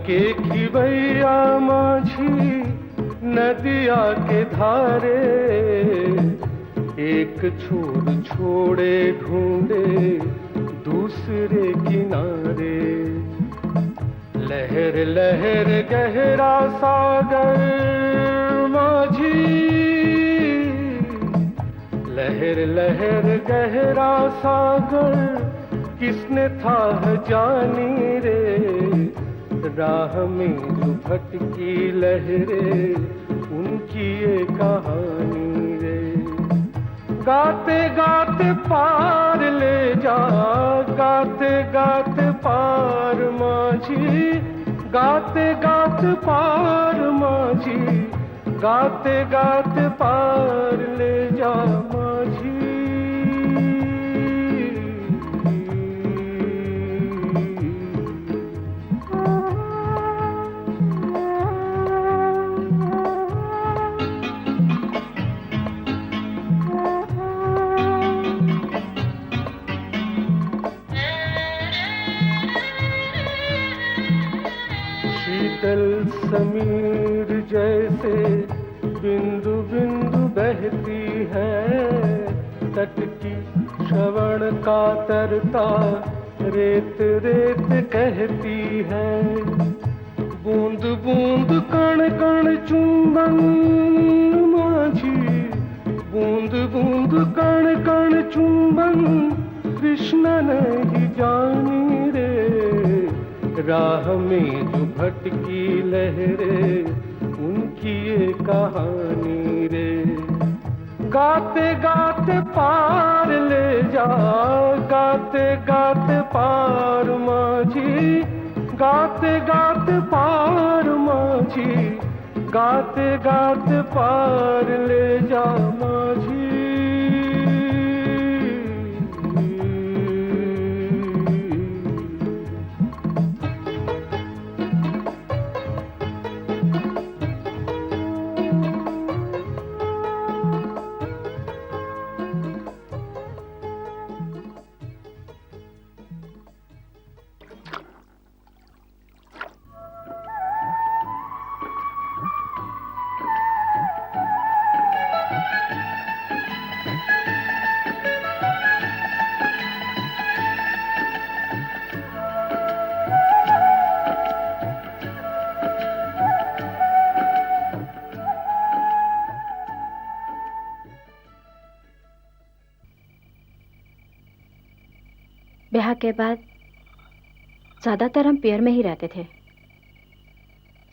के खिवैया माझी नदिया के धारे, एक छोर छोड़े ढूंढे दूसरे किनारे। लहर लहर गहरा सागर माझी, लहर लहर गहरा सागर किसने था जानी रे। राह में जो भटकी लहरें उनकी ये कहानी रे। गाते गाते पार ले जा, गाते गाते पार माझी, गाते गाते पार माझी, गाते गाते पार ले जा माझी। शीतल समीर जैसे बिंदु बिंदु बहती है, तट की श्रवण कातरता रेत रेत कहती है। बूंद बूंद कण कण चुंबन माझी, बूंद बूंद कण कण चुंबन कृष्ण नहीं जानी रे। राह में जो भटकी लहरें उनकी ये कहानी रे। गाते गाते पार ले जा, गाते गाते पार माझी, गाते गाते पार माझी, गाते गाते पार ले जा माझी। ब्याह के बाद ज्यादातर हम पियर में ही रहते थे।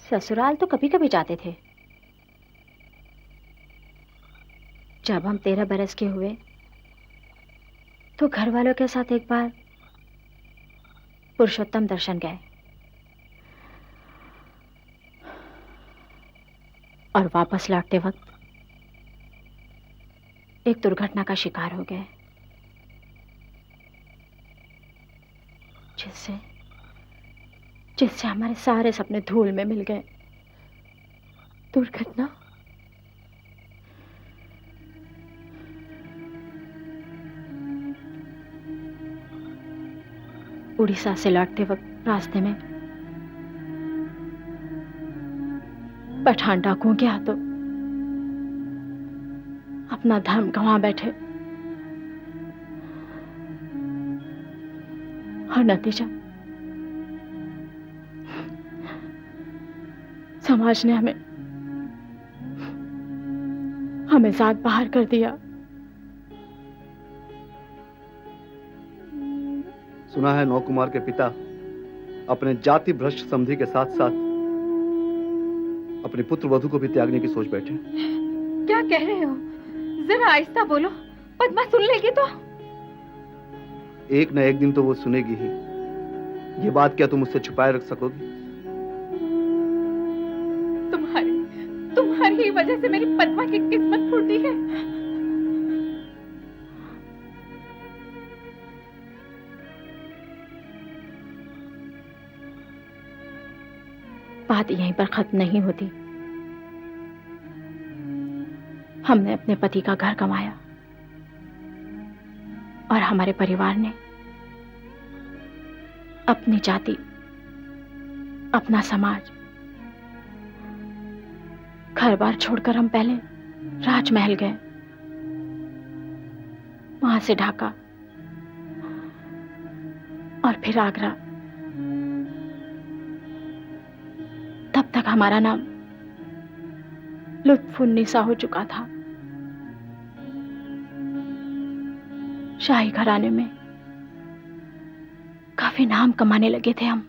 ससुराल तो कभी कभी जाते थे। जब हम 13 बरस के हुए तो घर वालों के साथ एक बार पुरुषोत्तम दर्शन गए और वापस लौटते वक्त एक दुर्घटना का शिकार हो गए, जिससे हमारे सारे सपने धूल में मिल गए। दुर्घटना? उड़ीसा से लौटते वक्त रास्ते में पठान डाकुओं के हाथों अपना धर्म गंवा बैठे और नतीजा समाज ने हमें जात बाहर कर दिया। सुना है नौ कुमार के पिता अपने जाति भ्रष्ट समधी के साथ साथ अपने पुत्र वधू को भी त्यागने की सोच बैठे। क्या कह रहे हो? जरा आहिस्ता बोलो, पद्मा सुन लेगी तो। एक न एक दिन तो वो सुनेगी ही। ये बात क्या तुम उससे छुपाए रख सकोगी? तुम्हारी वजह से मेरी पद्मा की किस्मत फूटी है। बात यहीं पर खत्म नहीं होती। हमने अपने पति का घर गंवाया और हमारे परिवार ने अपनी जाति, अपना समाज, घर बार छोड़कर हम पहले राजमहल गए, वहां से ढाका और फिर आगरा। तब तक हमारा नाम लुत्फुन्निसा हो चुका था। शाही घराने में काफी नाम कमाने लगे थे हम।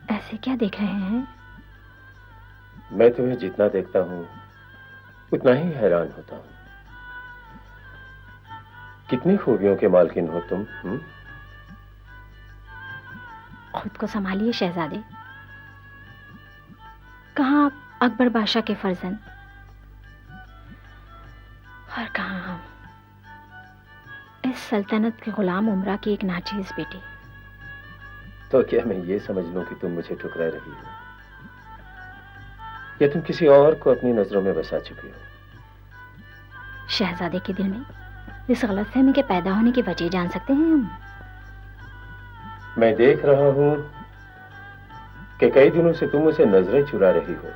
ऐसे क्या देख रहे हैं? मैं तुम्हें जितना देखता हूं उतना ही हैरान होता हूं। कितनी खूबियों के मालकिन हो तुम। खुद को संभालिए शहजादे। कहाँ आप अकबर बादशाह के फर्जंद और कहाँ हम इस सल्तनत के गुलाम उमरा की एक नाचीज बेटी। तो क्या मैं ये समझ लूं कि तुम मुझे ठुकरा रही हो, या तुम किसी और को अपनी नजरों में बसा चुकी हो? शहजादे के दिल में इस गलतफहमी के पैदा होने की वजह जान सकते हैं हम? मैं देख रहा हूं कि कई दिनों से तुम उसे नजरें चुरा रही हो।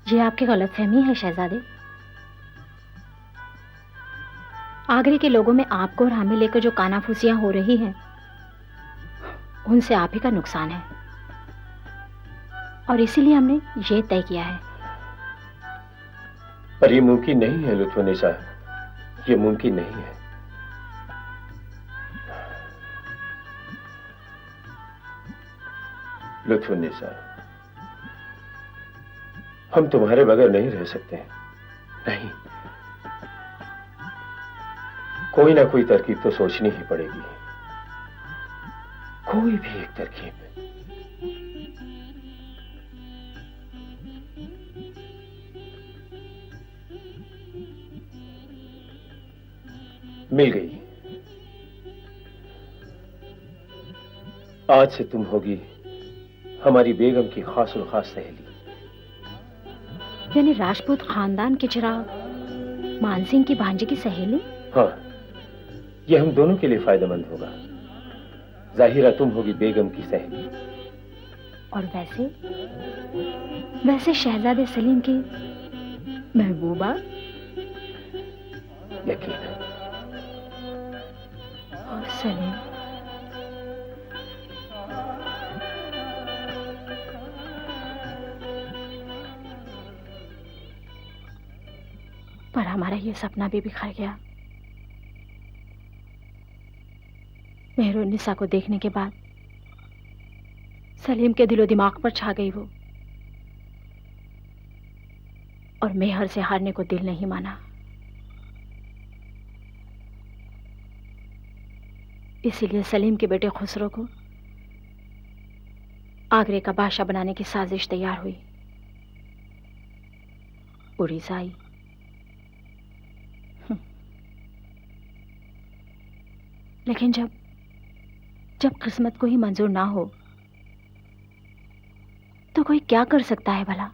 ये आपकी गलतफहमी है शहजादे। आगरे के लोगों में आपको और हमें लेकर जो कानाफूसियां हो रही हैं, उनसे आप ही का नुकसान है, और इसीलिए हमने ये तय किया है। पर ये मुमकिन नहीं है लुत्फुन्निसा, ये मुमकिन नहीं है। लुत्फुन्निसा, हम तुम्हारे बगैर नहीं रह सकते। नहीं, कोई ना कोई तरकीब तो सोचनी ही पड़ेगी, कोई भी एक तरकीब। मिल गई। आज से तुम होगी हमारी बेगम की खासुल खास सहेली। यानी राजपूत खानदान के चिराग मानसिंह की भांजे की सहेली? हाँ, ये हम दोनों के लिए फायदेमंद होगा। जाहिरा तुम होगी बेगम की सहेली, और वैसे शहजादे सलीम की महबूबा। यकीन है। और सलीम हमारा ये सपना भी बिखर गया। मेहरुन्निसा को देखने के बाद सलीम के दिलो दिमाग पर छा गई वो, और मेहर से हारने को दिल नहीं माना। इसीलिए सलीम के बेटे खुसरो को आगरे का बादशाह बनाने की साजिश तैयार हुई। उड़ीसा आई। लेकिन जब किस्मत को ही मंजूर ना हो तो कोई क्या कर सकता है भला।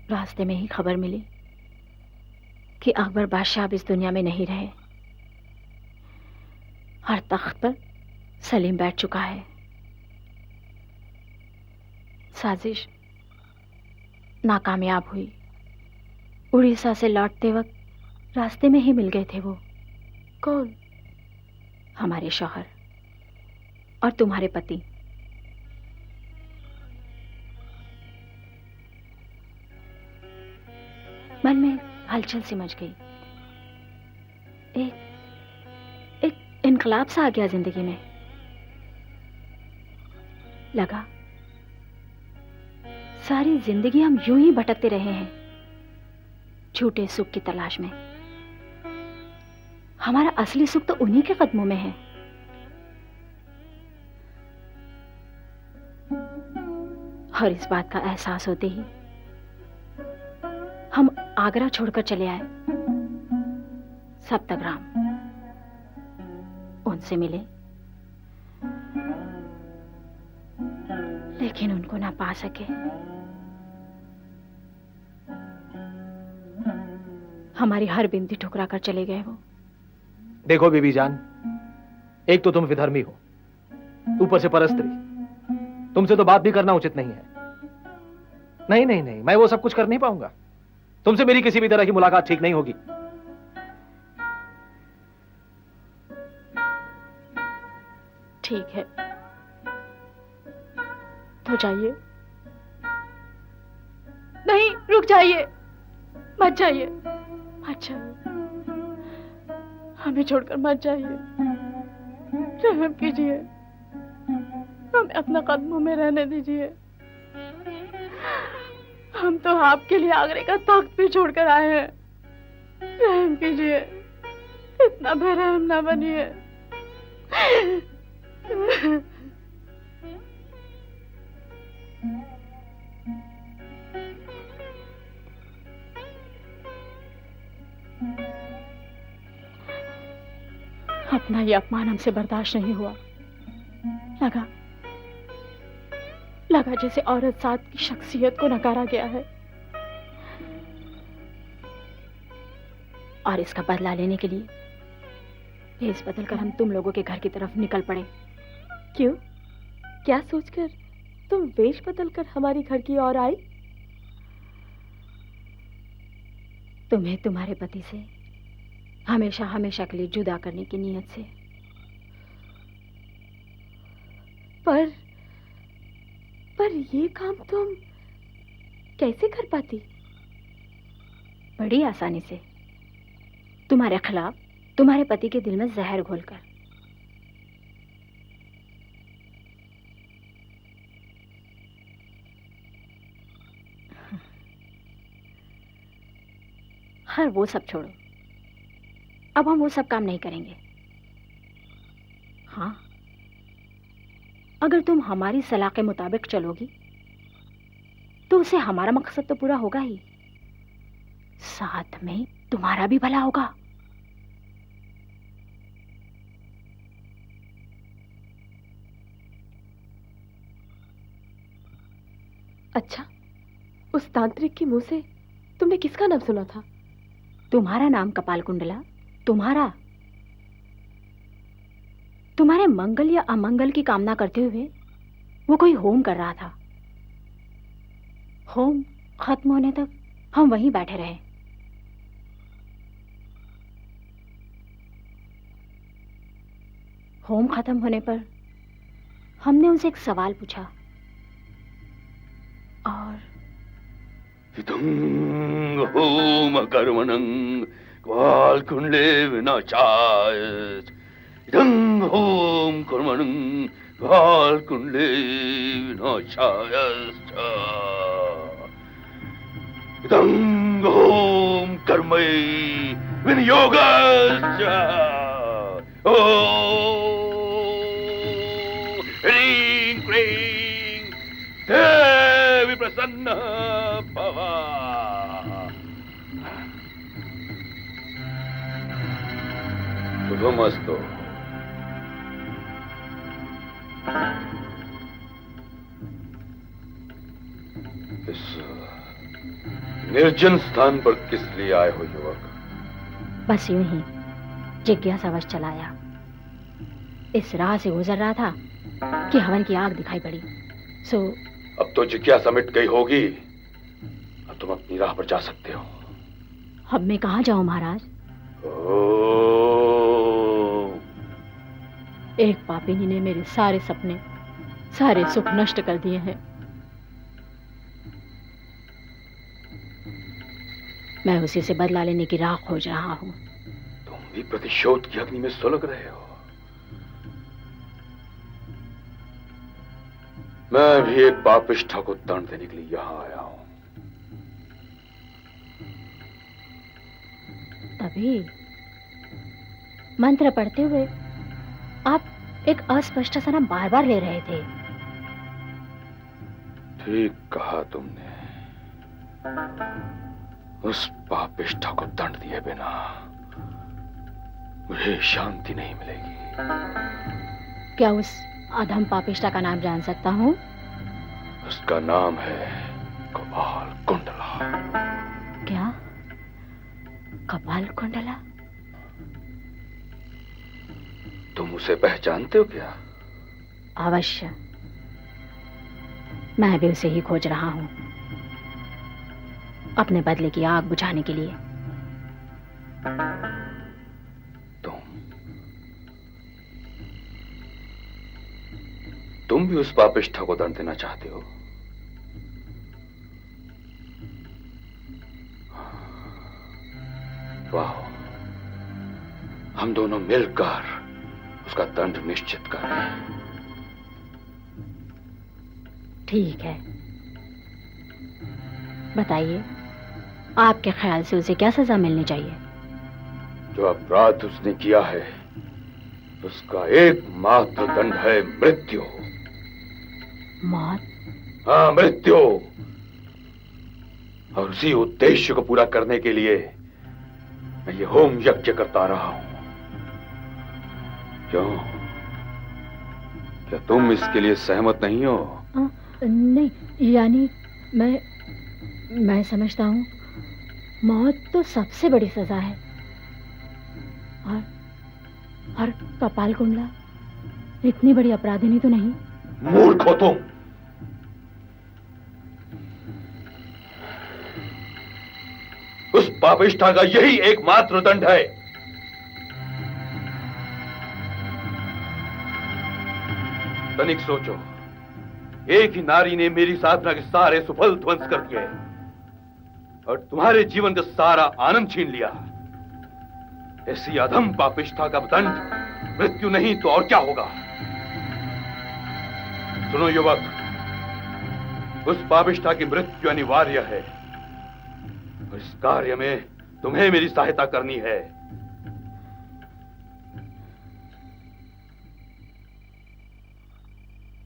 रास्ते में ही खबर मिली कि अकबर बादशाह अब इस दुनिया में नहीं रहे। हर तख्त पर सलीम बैठ चुका है। साजिश नाकामयाब हुई। उड़ीसा से लौटते वक्त रास्ते में ही मिल गए थे वो। कौन? हमारे शौहर और तुम्हारे पति। मन में हलचल सी मच गई। एक इनकलाब सा आ गया जिंदगी में। लगा सारी जिंदगी हम यूं ही भटकते रहे हैं झूठे सुख की तलाश में। हमारा असली सुख तो उन्हीं के कदमों में है। और इस बात का एहसास होते ही हम आगरा छोड़कर चले आए सप्तग्राम। उनसे मिले लेकिन उनको ना पा सके। हमारी हर बिनती ठुकरा कर चले गए वो। देखो बीबी जान, एक तो तुम विधर्मी हो, ऊपर से परस्त्री। तुमसे तो बात भी करना उचित नहीं है। नहीं नहीं नहीं, मैं वो सब कुछ कर नहीं पाऊंगा। तुमसे मेरी किसी भी तरह की मुलाकात ठीक नहीं होगी। ठीक है तो जाइए। नहीं, रुक जाइए, मत जाइए, मत जाइए, हमें छोड़कर मत जाइए। रहम कीजिए, हमें अपना कदमों में रहने दीजिए। हम तो आपके लिए आगरे का तख्त भी छोड़कर आए हैं। रहम कीजिए, इतना बेरहम ना बनिए। अपना ये अपमान हमसे बर्दाश्त नहीं हुआ। लगा जैसे औरत साथ की शख्सियत को नकारा गया है। और इसका बदला लेने के लिए भेस बदलकर हम तुम लोगों के घर की तरफ निकल पड़े। क्यों? क्या सोचकर तुम वेश बदलकर हमारी घर की ओर आई? तुम्हें तुम्हारे पति से हमेशा हमेशा के लिए जुदा करने की नीयत से। पर ये काम तुम कैसे कर पाती? बड़ी आसानी से, तुम्हारे खिलाफ तुम्हारे पति के दिल में जहर घोलकर। हर वो सब छोड़ो, अब हम वो सब काम नहीं करेंगे। हाँ, अगर तुम हमारी सलाह के मुताबिक चलोगी तो उससे हमारा मकसद तो पूरा होगा ही, साथ में तुम्हारा भी भला होगा। अच्छा, उस तांत्रिक के मुंह से तुमने किसका नाम सुना था? तुम्हारा नाम कपाल कुंडला। तुम्हारे मंगल या अमंगल की कामना करते हुए वो कोई होम कर रहा था। होम खत्म होने तक हम वहीं बैठे रहे। होम खत्म होने पर हमने उनसे एक सवाल पूछा इदं होम कर्मणं क्वाल्कुण्डे विनाशाय इदं होम कर्मणं क्वाल्कुण्डे विनाशाय इदं होम कर्मै विनियोगश्च ओ ह्रीं क्रीं देवी प्रसन्न भव शुभमस्तु। इस निर्जन स्थान पर किस लिए आए हो युवक? बस यूं ही जिज्ञासावश चलाया। इस राह से गुजर रहा था कि हवन की आग दिखाई पड़ी। सो अब तो जिज्ञासा मिट गई होगी, अब तुम अपनी राह पर जा सकते हो। अब मैं कहाँ जाऊं महाराज? एक पापिनी ने मेरे सारे सपने, सारे सुख नष्ट कर दिए हैं। मैं उसी से बदला लेने की राह खोज रहा हूं। तुम भी प्रतिशोध की अग्नि में सुलग रहे हो। मैं भी एक पापिष्ठा को दंड देने के लिए यहां आया हूं। तभी मंत्र पढ़ते हुए आप एक अस्पष्ट सा नाम बार बार ले रहे थे। ठीक कहा तुमने। उस पापिष्ठा को दंड दिए बिना मुझे शांति नहीं मिलेगी। क्या उस अधम पापिष्ठा का नाम जान सकता हूं? उसका नाम है कपाल कुंडला। क्या? कपाल कुंडला? तुम उसे पहचानते हो क्या? अवश्य, मैं भी उसे ही खोज रहा हूं, अपने बदले की आग बुझाने के लिए। तुम भी उस पापिष्ठा को दंड देना चाहते हो? वाह, हम दोनों मिलकर उसका दंड निश्चित करें। ठीक है, बताइए, आपके ख्याल से उसे क्या सजा मिलनी चाहिए? जो अपराध उसने किया है उसका एकमात्र दंड है मृत्यु। मौत? हाँ, मृत्यु। और उसी उद्देश्य को पूरा करने के लिए मैं ये होम यज्ञ करता रहा हूं। क्यों? क्या तुम इसके लिए सहमत नहीं हो? नहीं, यानी मैं समझता हूं मौत तो सबसे बड़ी सजा है। और कपाल कुंडला इतनी बड़ी अपराधिनी तो नहीं। मूर्ख हो तुम। उस पापिष्ठा का यही एकमात्र दंड है। तनिक सोचो, एक ही नारी ने मेरी साधना के सारे सुफल ध्वंस कर दिए और तुम्हारे जीवन का सारा आनंद छीन लिया। ऐसी अधम पापिष्ठा का दंड मृत्यु नहीं तो और क्या होगा? सुनो युवक, उस पापिष्ठा की मृत्यु अनिवार्य है और इस कार्य में तुम्हें मेरी सहायता करनी है।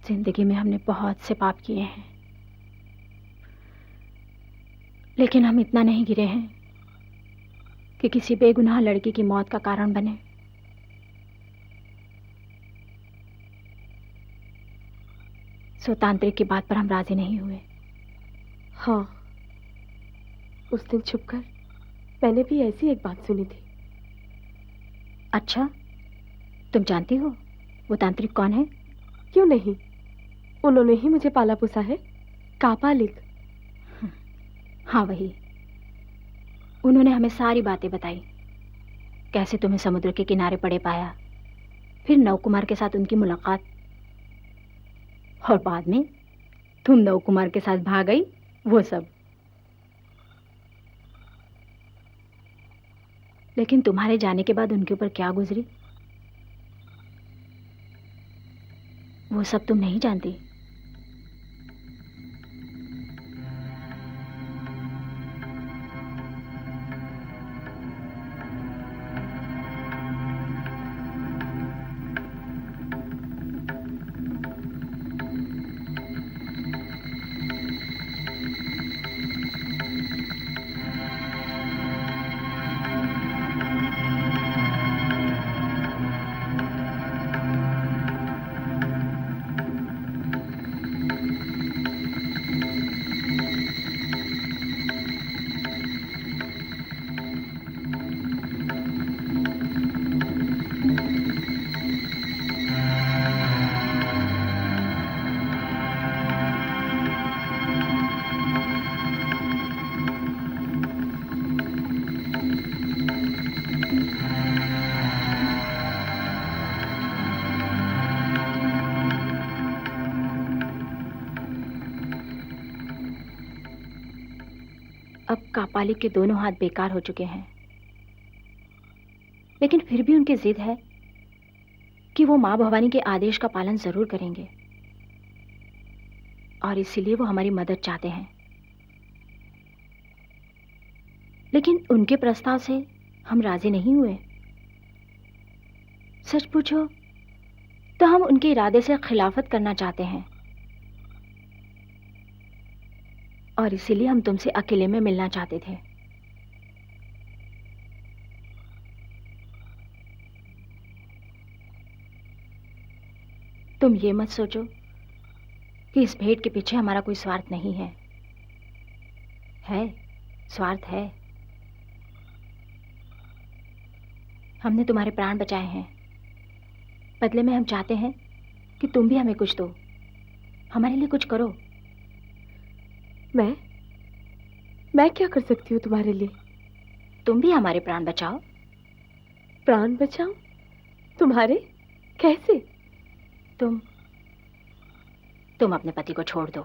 जिंदगी में हमने बहुत से पाप किए हैं, लेकिन हम इतना नहीं गिरे हैं कि किसी बेगुनाह लड़की की मौत का कारण बने। सो तांत्रिक की बात पर हम राजी नहीं हुए। हाँ, उस दिन छुपकर मैंने भी ऐसी एक बात सुनी थी। अच्छा, तुम जानती हो वो तांत्रिक कौन है? क्यों नहीं, उन्होंने ही मुझे पाला पोसा है, कापालिक। हाँ, वही। उन्होंने हमें सारी बातें बताई, कैसे तुम्हें समुद्र के किनारे पड़े पाया, फिर नव कुमार के साथ उनकी मुलाकात, और बाद में तुम नव कुमार के साथ भाग गई, वो सब। लेकिन तुम्हारे जाने के बाद उनके ऊपर क्या गुजरी वो सब तुम नहीं जानती। अब कापाली के दोनों हाथ बेकार हो चुके हैं, लेकिन फिर भी उनकी जिद है कि वो मां भवानी के आदेश का पालन जरूर करेंगे और इसीलिए वो हमारी मदद चाहते हैं। लेकिन उनके प्रस्ताव से हम राजी नहीं हुए। सच पूछो तो हम उनके इरादे से खिलाफत करना चाहते हैं और इसीलिए हम तुमसे अकेले में मिलना चाहते थे। तुम ये मत सोचो कि इस भेंट के पीछे हमारा कोई स्वार्थ नहीं है। स्वार्थ है। हमने तुम्हारे प्राण बचाए हैं, बदले में हम चाहते हैं कि तुम भी हमें कुछ दो, हमारे लिए कुछ करो। मैं क्या कर सकती हूँ तुम्हारे लिए? तुम भी हमारे प्राण बचाओ। प्राण बचाओ? तुम्हारे? कैसे? तुम अपने पति को छोड़ दो।